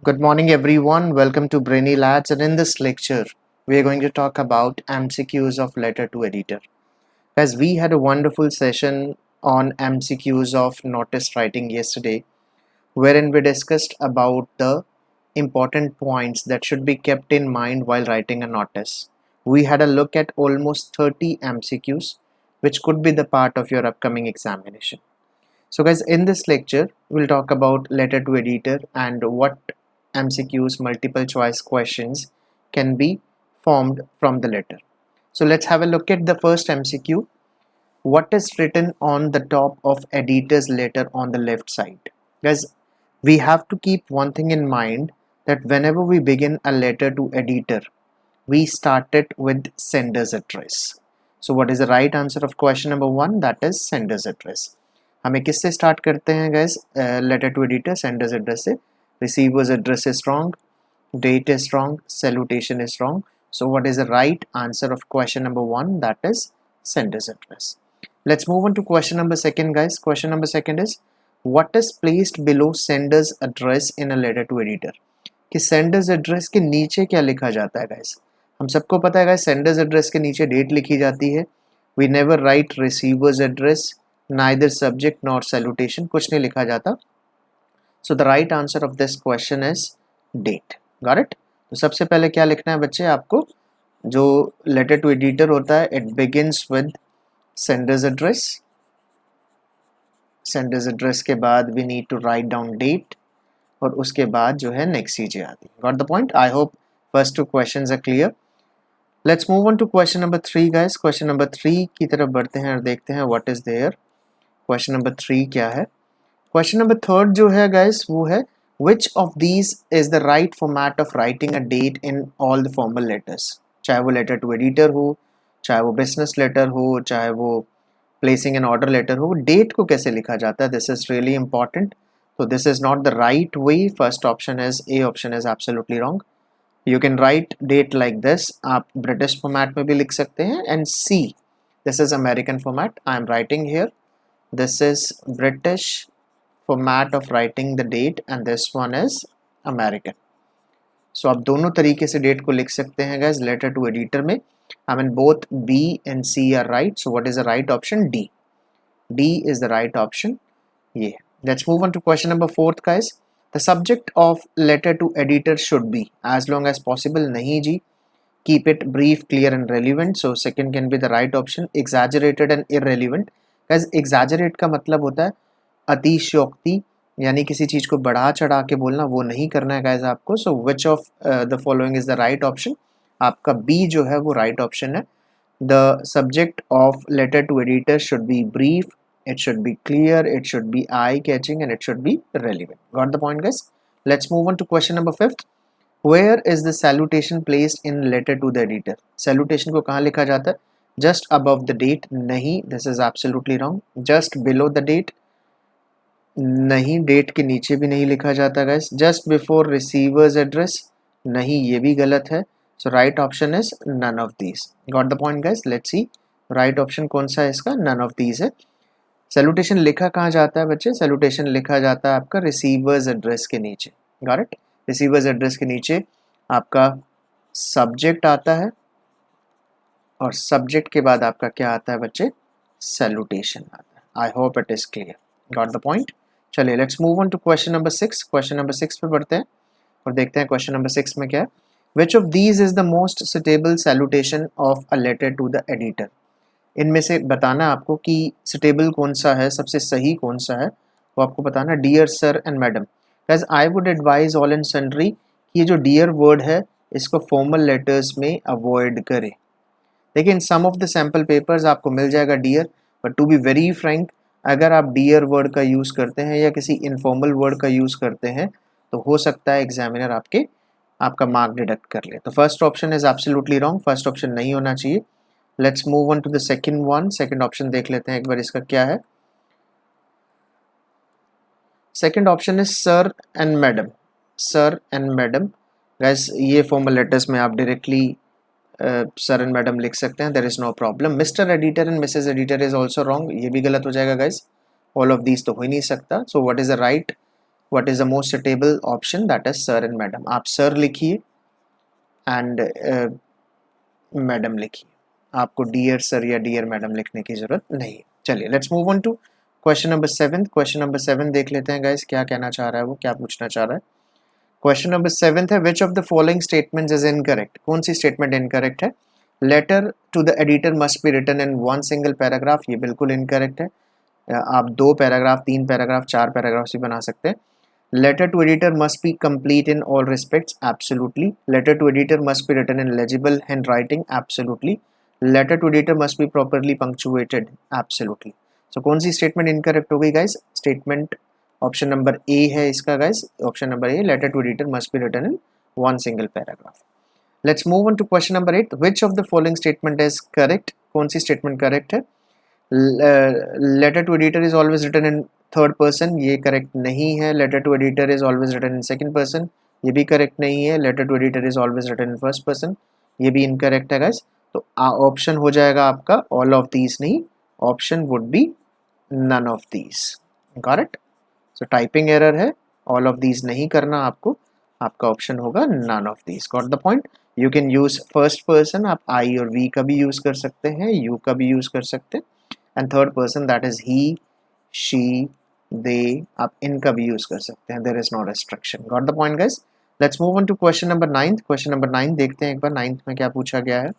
Good morning, everyone. Welcome to Brainy Lads. And in this lecture, we are going to talk about MCQs of letter to editor. As we had a wonderful session on MCQs of notice writing yesterday, wherein we discussed about the important points that should be kept in mind while writing a notice. We had a look at almost 30 MCQs, which could be the part of your upcoming examination. So guys, in this lecture, we'll talk about letter to editor and what MCQs, multiple choice questions, can be formed from the letter. So let's have a look at the first MCQ. What is written on the top of editor's letter on the left side? Guys, we have to keep one thing in mind, that whenever we begin a letter to editor, we start it with sender's address. So what is the right answer of question number 1? That is sender's address. हमें किससे start करते हैं guys? Letter to editor sender's address से. Receiver's address is wrong, date is wrong, salutation is wrong. So what is the right answer of question number 1? That is sender's address. Let's move on to question number 2, guys. Question number 2 is, what is placed below sender's address in a letter to editor? कि Sanders address के नीचे क्या लिखा जाता है guys? हम सबको पता है गाइस, सेंडर्स एड्रेस के नीचे डेट लिखी जाती है. We never write receivers address, neither subject nor salutation, कुछ नहीं लिखा जाता. So the right answer of this question is date. Got it? तो सबसे पहले क्या लिखना है बच्चे आपको? जो लेटर टू एडिटर होता है, it begins with senders address. Sanders address के बाद we need to write down date, और उसके बाद जो है नेक्स्ट चीजें आती. Got the point? I hope first two questions are clear. Let's move on to question number 3 guys. Question number 3 की तरफ बढ़ते हैं और देखते हैं what is there. Question number 3 क्या है? क्वेश्चन नंबर 3 जो है गाइस, वो है, which of these is the right format of writing a date in all the formal letters? चाहे वो लेटर टू एडिटर हो, चाहे वो बिजनेस लेटर हो, चाहे वो प्लेसिंग एन ऑर्डर लेटर हो, डेट को कैसे लिखा जाता है? This is really important. So this is not the right way. First option is A option is absolutely wrong. You can write date like this. आप British format में भी लिख सकते हैं. And C, this is American format. I am writing here. This is British format of writing the date, and this one is American. So आप दोनों तरीके से डेट को लिख सकते हैं guys letter to editor में. I mean both B and C are right. So what is the right option? D. D is the right option. ये. Let's move on to question number 4, guys. The subject of letter to editor should be, as long as possible, nahi ji. Keep it brief, clear and relevant. So second can be the right option. Exaggerated and irrelevant. Guys, exaggerate का मतलब होता है अतिशयोक्ति, यानी किसी चीज को बढ़ा चढ़ा के बोलना, वो नहीं करना है गाइज आपको. So which of the following is the right option? आपका बी जो है वो राइट ऑप्शन है. The subject of letter to editor should be brief, it should be clear, it should be eye-catching, and it should be relevant. Got the point, guys? Let's move on to question number 5. Where is the salutation placed in letter to the editor? Salutation को कहाँ लिखा जाता है? Just above the date? नहीं, this is absolutely wrong. Just below the date? नहीं, date के नीचे भी नहीं लिखा जाता guys. Just before receiver's address? नहीं, ये भी गलत है. So right option is none of these. Got the point, guys? Let's see. Right option कौन सा है इसका? None of these है. सैल्यूटेशन लिखा कहाँ जाता है बच्चे? सैल्यूटेशन लिखा जाता है आपका रिसीवर्स एड्रेस के नीचे. Got it? रिसीवर्स एड्रेस के नीचे आपका सब्जेक्ट आता है, और सब्जेक्ट के बाद आपका क्या आता है बच्चे? सैल्यूटेशन आता है. I hope it is clear. Got the point? चलिए let's move on to question number 6. Question number 6 पे बढ़ते हैं और देखते हैं क्वेश्चन नंबर 6 में क्या है. Which of these is the most suitable salutation of a letter to the editor? इनमें से बताना आपको कि सुटेबल कौन सा है, सबसे सही कौन सा है, वो आपको बताना. Dear sir and madam. Guys, I would advise all and sundry कि ये जो डियर वर्ड है इसको फॉर्मल लेटर्स में अवॉइड करें. देखिए, in some of the sample papers आपको मिल जाएगा dear, but to be very frank, अगर आप डियर वर्ड का यूज़ करते हैं या किसी इनफॉर्मल वर्ड का यूज़ करते हैं तो हो सकता है एग्जामिनर आपका मार्क डिडक्ट कर ले. तो first option is absolutely wrong. First option नहीं होना चाहिए. Let's move on to the second one. Second option देख लेते हैं एक बार इसका क्या है. Second option is sir and madam. Sir and madam. Guys, ये फॉर्मल लेटर्स में आप डायरेक्टली सर एंड मैडम लिख सकते हैं. There is no problem. Mr editor and Mrs editor is also wrong. ये भी गलत हो जाएगा गाइस. ऑल ऑफ दीज तो हो ही नहीं सकता. सो what is the right what is the most suitable option, that is sir and madam. आप sir लिखिए and madam लिखिए, आपको dear sir या dear madam लिखने की जरूरत नहीं है। चलिए let's move on to question number 7। Question number 7 देख लेते हैं गाइस, क्या कहना चाह रहा है वो, क्या पूछना चाह रहा है। क्वेश्चन नंबर 7 है which of the following statements is incorrect. कौन सी स्टेटमेंट इनकरेक्ट है। Letter to the editor must be written in one single paragraph, ये बिल्कुल इनकरेक्ट है। आप 2 पैराग्राफ, 3 पैराग्राफ, 4 पैराग्राफ भी बना सकते हैं। Letter to editor must be complete in all respects, absolutely. Letter to editor must be written in legible hand writing, absolutely. Letter to editor must be properly punctuated, absolutely. So कौन सी statement incorrect हो गई guys. Statement option number A है इसका guys, option number A, letter to editor must be written in one single paragraph. Let's move on to question number 8। Which of the following statement is correct. कौन सी statement correct है। Letter to editor is always written in third person, ये correct नहीं है। Letter to editor is always written in second person, ये भी correct नहीं है। Letter to editor is always written in first person, ये भी इनकरेक्ट है गाइस। तो ऑप्शन हो जाएगा आपका ऑल ऑफ दीज नहीं, option would be none of these. Correct. So typing error है, ऑल ऑफ दीज नहीं करना आपको, आपका ऑप्शन होगा none of these. Got the point. You can use first person, आप आई और वी का भी यूज कर सकते हैं, यू का भी यूज कर सकते हैं, and third person that is he, she, they, आप इनका भी यूज कर सकते हैं। There is no restriction. Got the point guys. Let's move on to question number 9। Question number 9 देखते हैं एक बार, 9th में क्या पूछा गया है।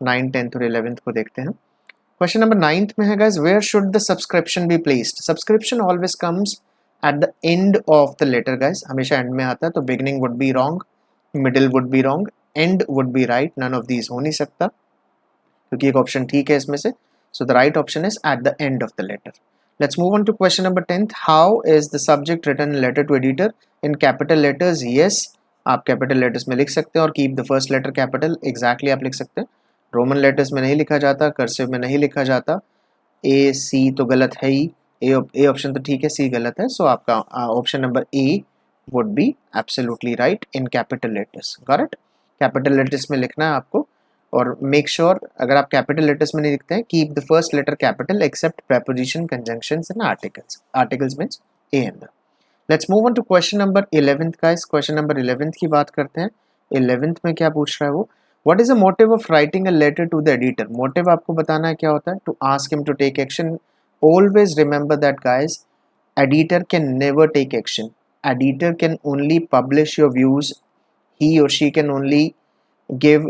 9, 10th और 11th को देखते हैं। क्वेश्चन नंबर 9th में है guys, where should the subscription be placed. Subscription always comes at the end of the letter guys, हमेशा एंड में आता है, तो beginning would be wrong, middle would be wrong, end would be right, none of these हो नहीं सकता क्योंकि एक ऑप्शन ठीक है इसमें से। So the right option is at the end of the letter. Let's move on to question number 10th। How is the subject written in letter to editor. In capital letters, yes, आप capital letters में लिख सकते हैं और keep the first letter capital, exactly आप लिख सकते हैं। रोमन लेटर्स में नहीं लिखा जाता, कर्सिव में नहीं लिखा जाता। ए सी तो गलत है ही, ए ऑप्शन तो ठीक है, सी गलत है। सो आपका option number A would be absolutely right in capital letters. Correct. Capital letters में लिखना है आपको, और मेक श्योर अगर आप कैपिटल लेटर्स में नहीं लिखते हैं, keep the first letter capital except preposition, conjunctions and articles. Articles means a and the. Let's move on to question number 11th guys. Question number 11th की बात करते हैं। 11th में क्या पूछ रहा है वो, What is the motive of writing a letter to the editor? Motive आपको बताना है क्या होता है, to ask him to take action. Always remember that guys, editor can never take action. Editor can only publish your views. He or she can only give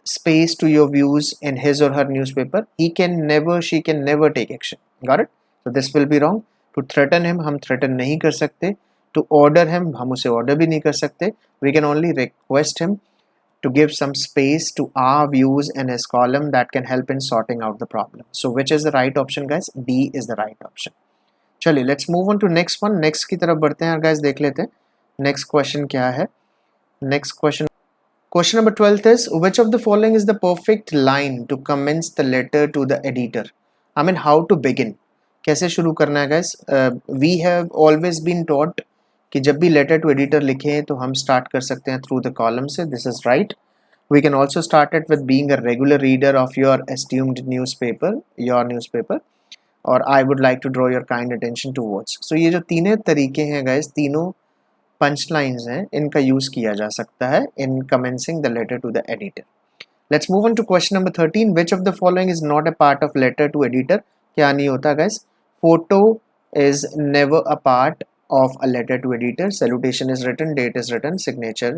space to your views in his or her newspaper. He can never, she can never take action. Got it? So this will be wrong. To threaten him, हम threaten नहीं कर सकते. To order him, हम उसे order भी नहीं कर सकते. We can only request him to give some space to our views in his column that can help in sorting out the problem. So which is the right option guys? D is the right option. चलिए let's move on to next one. Next की तरफ बढ़ते हैं guys, देख लेते हैं next question क्या है। Next question number 12 is which of the following is the perfect line to commence the letter to the editor? I mean how to begin, कैसे शुरू करना है guys? We have always been taught कि जब भी letter to editor लिखें तो हम स्टार्ट कर सकते हैं थ्रू द कॉलम से, this is right. We can also start it with being a regular reader of your esteemed newspaper, और I would like to draw your kind attention towards. So ये जो तीनों तरीके हैं गाइस, तीनों पंच lines हैं, इनका यूज किया जा सकता है in commencing the letter to the editor. Let's move on to question number 13। Which of the following is not a part of letter to editor. क्या नहीं होता guys? Photo is never a part of a letter to editor, salutation is written, date is written, signature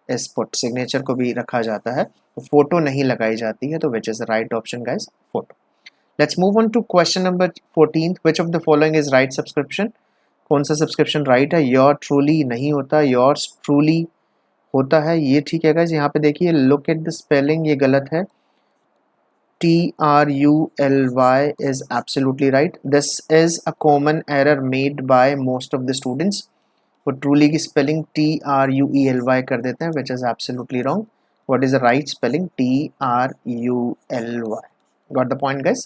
is put, signature को भी रखा जाता है, तो photo नहीं लगाई जाती है, तो which is the right option guys? Photo. Let's move on to question number 14th. which of the following is right subscription? कौन सा सब्सक्रिप्शन राइट है? योर ट्रूली नहीं होता, योर्स ट्रूली होता है, ये ठीक है गाइस। यहाँ पे देखिए, लुक एट द स्पेलिंग, ये गलत है, TRULY is absolutely right. This is a common error made by most of the students. वो truly की spelling TRUELY कर देते हैं, which is absolutely wrong. What is the right spelling? TRULY. Got the point guys?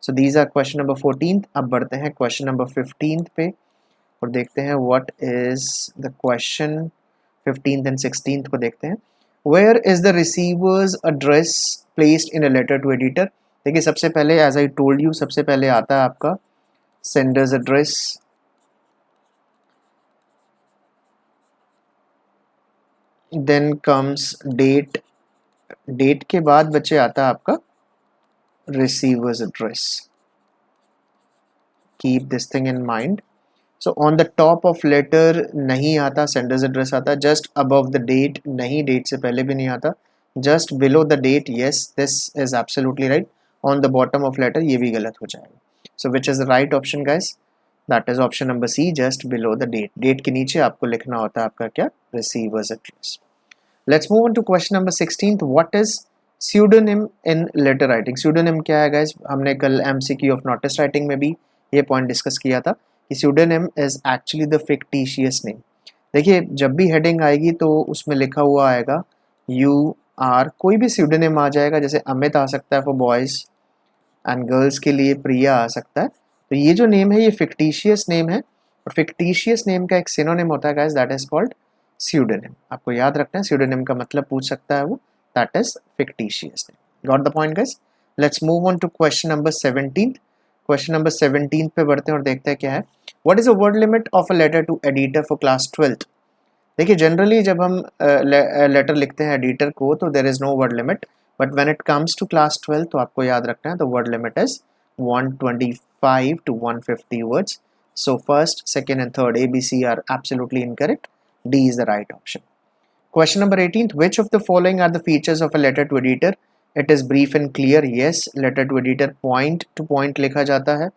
So these are question number 14th. अब बढ़ते हैं question number 15th पे और देखते हैं what is the question 15th and 16th को देखते हैं। Where is the receiver's address placed in a letter to editor? देखिए सबसे पहले as I told you, सबसे पहले आता है आपका sender's address, then comes date, date के बाद बच्चे आता है आपका receiver's address. Keep this thing in mind. So on the top of letter नहीं आता सेंडर्स एड्रेस आता, जस्ट अबव द डेट नहीं, डेट से पहले भी नहीं आता, just below the date, yes this is absolutely right. On the bottom of letter ये भी गलत हो जाएगा. So which is the right option guys? That is option number C, just below the date. Date के नीचे आपको लिखना होता है आपका क्या? Receiver's address. Let's move on to question number 16. What is pseudonym in letter writing? pseudonym क्या है गाइस? हमने कल एमसीक्यू ऑफ नोटिस राइटिंग में भी ये पॉइंट डिस्कस किया था कि pseudonym is actually the fictitious name. देखिए जब भी हेडिंग आएगी तो उसमें लिखा हुआ आएगा यू आर, कोई भी pseudonym आ जाएगा, जैसे अमित आ सकता है फॉर बॉयज एंड गर्ल्स के लिए प्रिया आ सकता है. तो ये जो नेम है ये फिक्टिशियस नेम है, और फिक्टिशियस नेम का एक सिनोनिम होता है guys, that is called pseudonym. आपको याद रखना है, pseudonym का मतलब पूछ सकता है वो, that is fictitious name. Got the point guys? Let's move on to question number 17. Question number 17 पे बढ़ते हैं और देखते हैं क्या है. What is a word limit of a letter to editor for class 12th? देखिए जनरली जब हम लेटर लिखते हैं एडिटर को तो there is no word limit, but when it comes to class 12 तो आपको याद रखना है the word limit is 125 to 150 words. So first, second and third ABC are absolutely incorrect. D is the right option. Question number 18. Which of the following are the features of a letter to editor? It is brief and clear. Yes, letter to editor point to point लिखा जाता है.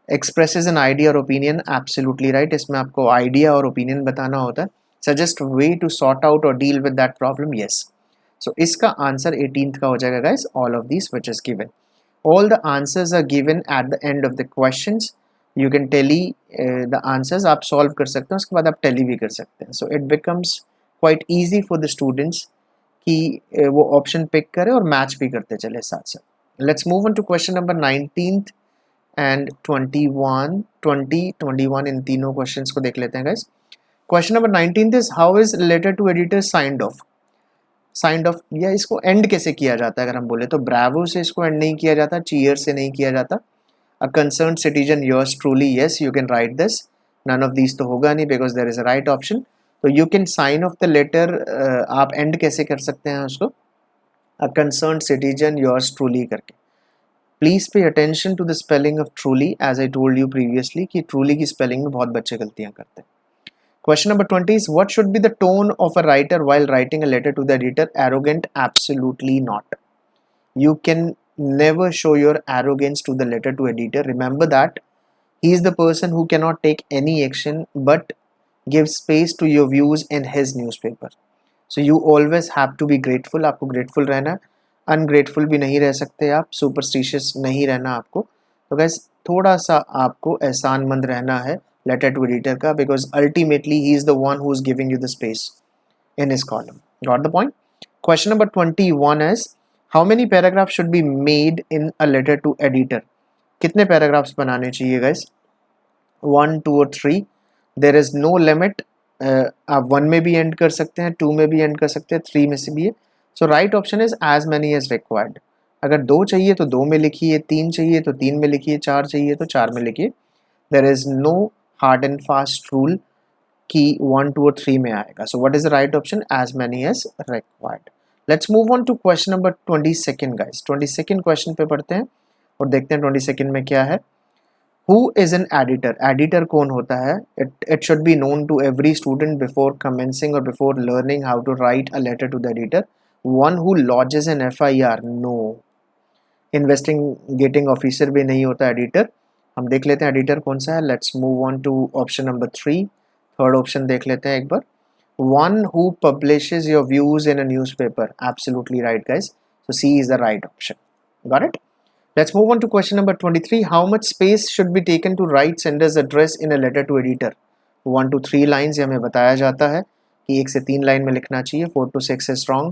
Expresses an idea or opinion. Absolutely right. इसमें आपको idea और opinion बताना होता है. Suggest way to sort out or deal with that problem. Yes. So इसका आंसर 18th का हो जाएगा guys. All of these which is given. All the answers are given at the end of the questions. You can tally the answers. आप solve कर सकते हैं, उसके बाद आप tally भी कर सकते हैं. So it becomes quite easy for the students कि वो option pick करें और match भी करते चले साथ साथ. Let's move on to question number 19th and 21, 20, 21 इन तीनों questions को देख लेते हैं guys. Question number 19th is how is letter to editor signed off? Signed of या इसको एंड कैसे किया जाता है? अगर हम बोले तो ब्रावो से इसको एंड नहीं किया जाता, चीयर से नहीं किया जाता. A concern citizen yours truly, yes you can write this. None of these तो होगा नहीं because there is a right option. तो you can sign off the letter, आप एंड कैसे कर सकते हैं उसको? A concern citizen yours truly करके. Please pay attention to the spelling of truly, as I told you previously कि truly की स्पेलिंग में बहुत बच्चे गलतियां करते हैं. Question number 20 is what should be the tone of a writer while writing a letter to the editor? Arrogant? Absolutely not. You can never show your arrogance to the letter to editor. Remember that he is the person who cannot take any action but give space to your views in his newspaper. So you always have to be grateful. आपको grateful रहना है, ungrateful भी नहीं रह सकते आप, superstitious नहीं रहना आपको. तो guys थोड़ा सा आपको एहसानमंद रहना है letter to editor का, because ultimately he is the one who is giving you the space in his column. Got the point? Question number 21 is how many paragraphs should be made in a letter to editor? कितने paragraphs बनाने चाहिए guys? 1, 2 और 3. There is no limit. आप 1 में भी and कर सकते हैं, 2 में भी एंड कर सकते हैं, 3 में से भी है. So right option is as many as required. अगर 2 चाहिए तो 2 में लिखिए, 3 चाहिए तो 3 में लिखिए, 4 चाहिए तो 4 में लिखिए. There is no hard and fast rule कि 1, 2 और 3 में आएगा. So what is the right option? As many as required. Let's move on to question number 22 guys. 22 question पे पढ़ते हैं और देखते हैं 22 में क्या है. Who is an editor? Editor कौन होता है? It should be known to every student before commencing or before learning how to write a letter to the editor. One who lodges an FIR. No. Investigating officer भी नहीं होता editor. हम देख लेते हैं editor कौन सा है. Let's move on to option number 3. Third option देख लेते हैं एक बार. One who publishes your views in a newspaper. Absolutely right guys. So C is the right option. Got it? Let's move on to question number 23. How much space should be taken to write sender's address in a letter to editor? 1 to 3 lines हमें बताया जाता है कि 1 से 3 line में लिखना चाहिए. 4 to 6 is wrong.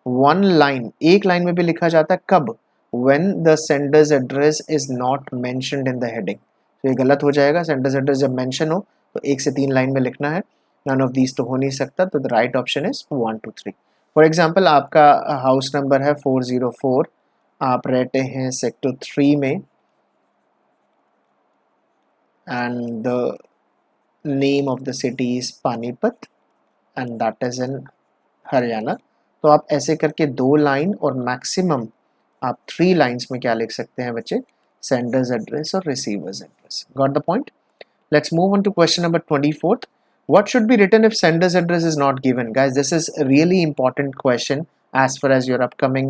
1 line, एक लाइन में भी लिखा जाता है कब? When the sender's address is not mentioned in the heading. तो ये गलत हो जाएगा. sender's address जब mention हो तो 1 से 3 लाइन में लिखना है. None of these तो हो नहीं सकता. तो the right option is 1 to 3. For example, आपका हाउस नंबर है 404. आप रहते हैं सेक्टर 3 में and the name of the city is Panipat and that is in Haryana. तो आप ऐसे करके 2 लाइन और मैक्सिमम आप 3 लाइन्स में क्या लिख सकते हैं बच्चे, सेंडर्स एड्रेस और receiver's address. Got the point? Let's move on to question number 24th. What should be written if sender's address is not given? Guys, this is a really important question as far as your upcoming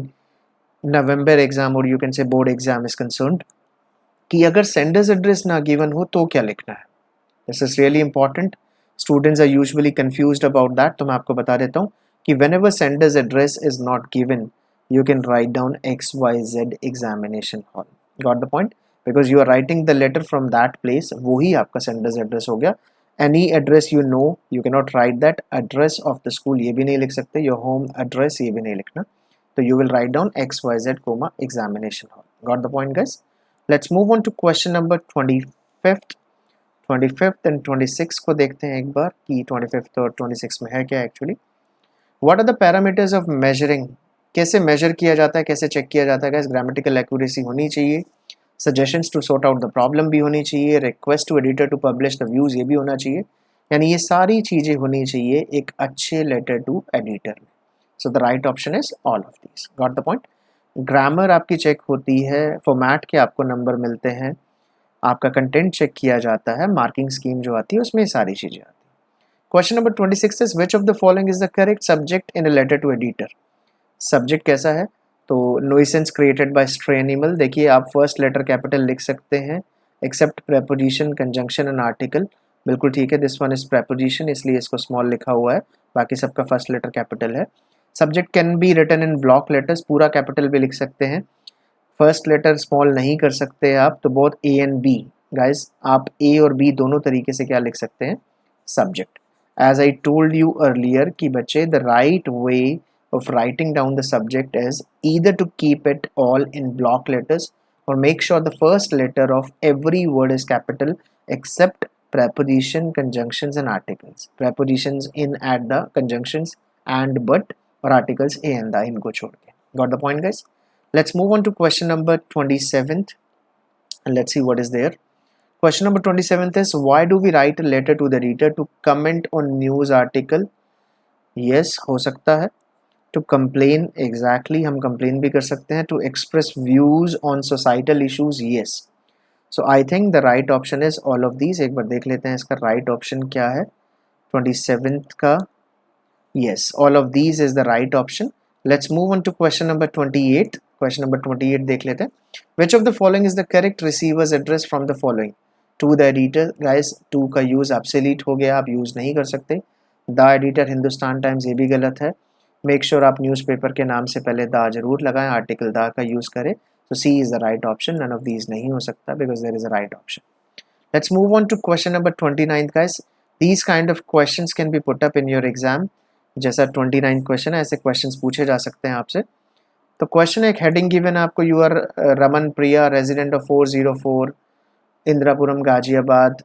November exam or you can say board exam is concerned. कि अगर sender's address ना given हो तो क्या लिखना है? This is really important. Students are usually confused about that. तो मैं आपको बता देता हूँ कि whenever sender's address is not given, you can write down XYZ examination hall. Got the point? Because you are writing the letter from that place, वही आपका sender's address हो गया. Any address you know, you cannot write that. Address of the school ये भी नहीं लिख सकते. Your home address ये भी नहीं लिखना. So you will write down XYZ, examination hall. Got the point, guys? Let's move on to question number 25th. 25th and 26 को देखते हैं एक बार कि 25th और 26 में है क्या actually. What are the parameters of measuring? कैसे मेजर किया जाता है, कैसे चेक किया जाता है? ग्रामेटिकल एक्यूरेसी होनी चाहिए, suggestions to sort out the problem भी होनी चाहिए, request to editor to publish the views ये भी होना चाहिए. यानी ये सारी चीज़ें होनी चाहिए एक अच्छे लेटर टू एडिटर में. सो the right option is all of these. Got the point? Grammar आपकी चेक होती है, फॉर्मेट के आपको नंबर मिलते हैं, आपका कंटेंट चेक किया जाता है, मार्किंग स्कीम जो आती है उसमें सारी चीज़ें आती हैं. Question number 26 is which of the following is the correct subject in a letter to editor? Subject कैसा है? तो nuisance created by stray animal. देखिए आप फर्स्ट लेटर कैपिटल लिख सकते हैं except preposition, conjunction and article. बिल्कुल ठीक है, दिस वन इज प्रेपोजिशन इसलिए इसको स्मॉल लिखा हुआ है, बाकी सबका फर्स्ट लेटर कैपिटल है. Subject can be written in block letters, पूरा कैपिटल भी लिख सकते हैं, फर्स्ट लेटर स्मॉल नहीं कर सकते आप. तो both A and B guys, आप ए और बी दोनों तरीके से क्या लिख सकते हैं, subject. As I told you earlier कि बच्चे the right way of writing down the subject is either to keep it all in block letters और make sure the first letter of every word is capital except preposition, conjunctions and articles. Prepositions in, at, the, conjunctions and, but और articles a and the इनको छोड़ के. Got the point, guys? Let's move on to question number 27th and let's see what is there. Question number 27th is why do we write a letter to the reader to comment on news article? Yes, हो सकता है. To complain, exactly, हम complain भी कर सकते हैं. To express views on societal issues, yes. So I think the right option is all of these. एक बार देख लेते हैं इसका right option क्या है 27th का. Yes, all of these is the right option. Let's move on to question number 28. Question number 28 देख लेते हैं. Which of the following is the correct receiver's address from the following? To the editor, guys, to का use obsolete हो गया, आप use नहीं कर सकते. The editor, हिंदुस्तान टाइम्स ये भी गलत है. Make sure आप न्यूज़पेपर के नाम से पहले दा जरूर लगाएं, आर्टिकल दा का यूज़ करें. So C is the right option. None of these नहीं हो सकता because there is a right option. Let's move on to question number 29, guys. These kind of questions can be put up in your exam. जैसा 29 question है ऐसे questions पूछे जा सकते हैं आपसे. तो क्वेश्चन एक हेडिंग गिवन है आपको, you are Raman Priya resident of 404 Indirapuram Ghaziabad.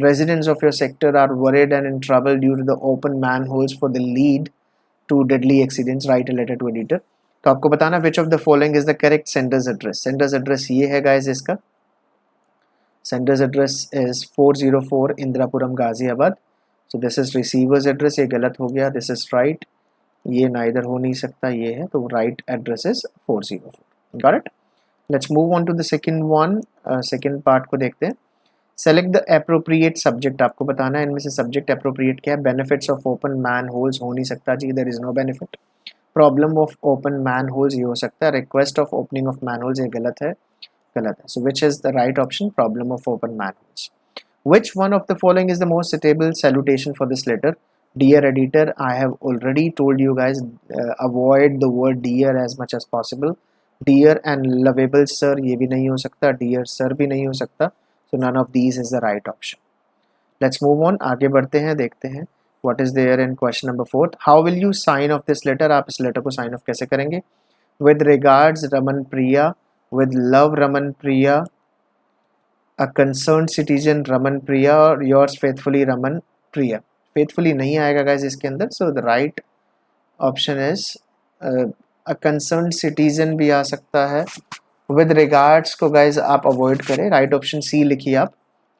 Residents of your sector are worried and in trouble due to the open manholes for the lead to deadly accidents. Write a letter to editor. तो आपको बताना which of the following is the correct sender's address. Sanders address ये है guys, इसका sender's address is 404 Indirapuram Ghaziabad. So this is receiver's address, ये गलत हो गया, दिस इज राइट, ये नाइदर हो नहीं सकता, ये है. तो right address is 404. Got it? Let's move on to the second one. Second part को देखते हैं. Select the appropriate subject. आपको बताना है इनमें से सब्जेक्ट एप्रोप्रिएट क्या है. Benefits of open manholes हो नहीं सकता जी, there is no benefit. Problem of open manholes ये हो सकता है. Request of opening of man holes ये गलत है, गलत है. So which is the right option, problem of open manholes. Which one of the following is the most suitable salutation for this letter? Dear editor, I have already told you guys, avoid the word dear as much as possible. Dear and lovable sir ये भी नहीं हो सकता, dear sir भी नहीं हो सकता. So none of these is the right option. Let's move on. आगे बढ़ते हैं, देखते हैं what is there in question number 4. How will you sign off this letter? आप इस letter को sign off कैसे करेंगे? With regards Raman Priya, with love Raman Priya, a concerned citizen Raman Priya और yours faithfully Raman Priya. faithfully नहीं आएगा guys इसके अंदर. so the right option is a concerned citizen भी आ सकता है. with regards को guys आप avoid करें, right option C लिखिए आप,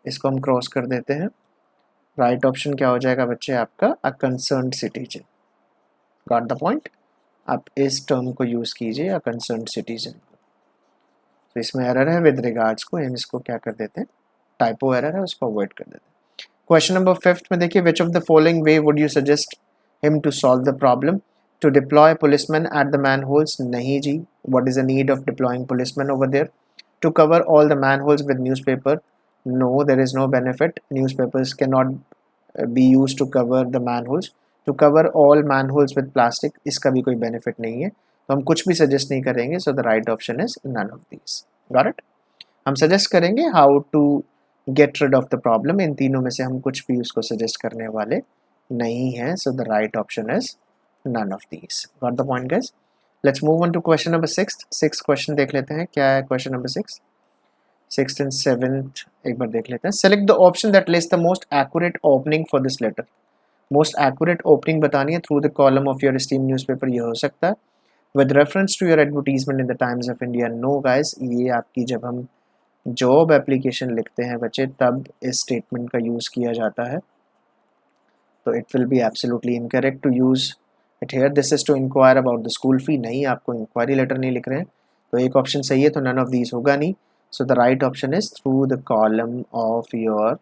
इसको हम क्रॉस कर देते हैं. right option क्या हो जाएगा बच्चे आपका, a concerned citizen. Got the point. आप इस टर्म को यूज़ कीजिए, अ कंसर्न्ड सिटीजन। तो इसमें एरर है विद रिगार्ड्स को, हम इसको क्या कर देते हैं, टाइपो एरर है, उसको अवॉइड कर देते हैं। क्वेश्चन नंबर 5 में देखिए, which of the following way would you suggest him to solve the problem? To deploy policeman at the manholes, नहीं जी। What is the need of deploying policeman over there? To cover all the manholes with newspaper, no, there is no benefit, newspapers can not be use to cover the manholes. To cover all manholes with plastic, इसका भी कोई benefit नहीं है, तो हम कुछ भी suggest नहीं करेंगे। So the right option is none of these. Got it? हम सजेस्ट करेंगे how to get rid of the problem, इन तीनों में से हम कुछ भी उसको सजेस्ट करने वाले नहीं हैं। So the right option is none of these. Got the point guys? Let's move on to question number 6 question देख लेते हैं, क्या है क्वेश्चन नंबर 6 एंड 7 एक बार देख लेते हैं। Select the option that list the most accurate opening for this letter. Most accurate opening बतानी है through the column of your esteemed newspaper, ये हो सकता है। With reference to your advertisement in the Times of India, no guys, ये आपकी जब हम जॉब एप्लीकेशन लिखते हैं बच्चे, तब इस स्टेटमेंट का यूज़ किया जाता है, तो it will be absolutely incorrect to use it here. This is to inquire about the school fee, नहीं, आपको इंक्वायरी लेटर नहीं लिख रहे हैं, तो एक ऑप्शन सही है, तो नन ऑफ दीज होगा नहीं। So the right option is through the column of your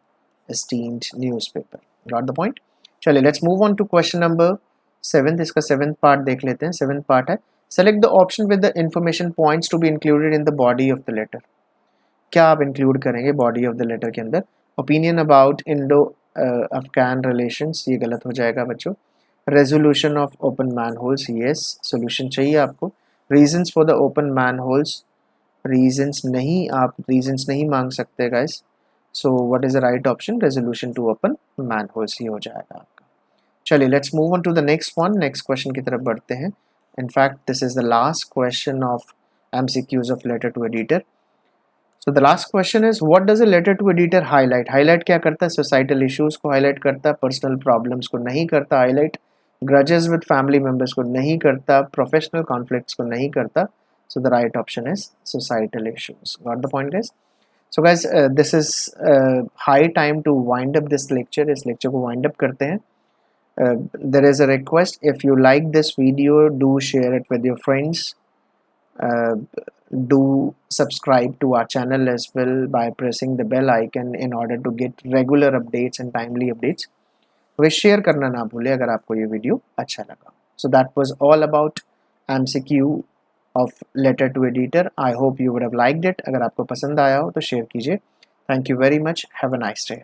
esteemed newspaper. Got the point? चलिए let's move on to question number 7। इसका 7th पार्ट देख लेते हैं। 7th पार्ट है, select the option with the information points to be included in the body of the letter. क्या आप include करेंगे body of the letter के अंदर? Opinion about Indo Afghan relations, ये गलत हो जाएगा बच्चों। Resolution of open manholes, yes, solution चाहिए आपको। Reasons for the open manholes, reasons नहीं, आप रीजंस नहीं मांग सकते guys. So what is the right option? Resolution to open manholes ही हो जाएगा आपका। चलिए let's move on to the next one, next question की तरफ बढ़ते हैं। In fact this is the last question of MCQs of letter to editor. So the last question is, what does a letter to editor highlight? Highlight क्या करता है? Societal issues को highlight करता है, पर्सनल प्रॉब्लम्स को नहीं करता highlight, grudges with family members को नहीं करता, प्रोफेशनल कॉन्फ्लिक्ट्स को नहीं करता। सो the right option is societal issues. Got the point guys? So guys, this is high time to wind up this lecture. इस lecture को wind up करते हैं. There is a request, if you like this video, do share it with your friends. Uh, do subscribe to our channel as well by pressing the bell icon in order to get regular updates and timely updates. तो share करना ना भूलें अगर आपको ये video अच्छा लगा. So that was all about MCQ of letter to editor. I hope you would have liked it. अगर आपको पसंद आया हो तो शेयर कीजिए. Thank you very much. Have a nice day.